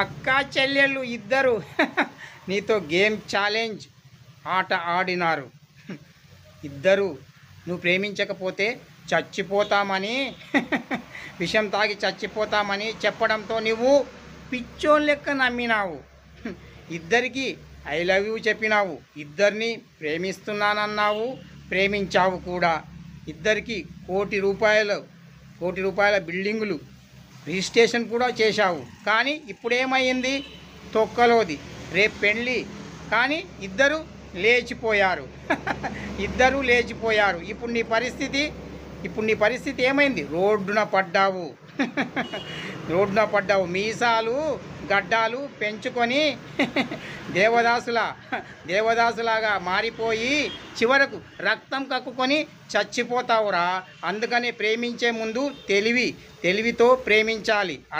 అక్కా చెల్లెళ్ళు ఇద్దరు నీతో గేమ్ ఛాలెంజ్ ఆట ఆడినారు. ఇద్దరు నువ్వు ప్రేమించకపోతే చచ్చిపోతామని విషం తాగి చచ్చిపోతామని చెప్పడంతో నువ్వు పిచ్చోన్ లెక్క నమ్మినావు. ఇద్దరికి ఐ లవ్ యూ చెప్పినావు. ఇద్దరిని ప్రేమిస్తున్నానన్నావు, ప్రేమించావు కూడా. ఇద్దరికి కోటి రూపాయల బిల్డింగులు రిజిస్ట్రేషన్ కూడా చేశావు. కానీ ఇప్పుడేమైంది? తొక్కలోది. రేపు పెళ్ళి. కానీ ఇద్దరు లేచిపోయారు. ఇద్దరు లేచిపోయారు. ఇప్పుడు నీ పరిస్థితి ఏమైంది? రోడ్డున పడ్డావు. రోడ్డున పడ్డావు. మీసాలు గడ్డాలు పెంచుకొని దేవదాసులాగా మారిపోయి చివరకు రక్తం కక్కుకొని చచ్చిపోతావురా. అందుకని ప్రేమించే ముందు తెలివితో ప్రేమించాలి.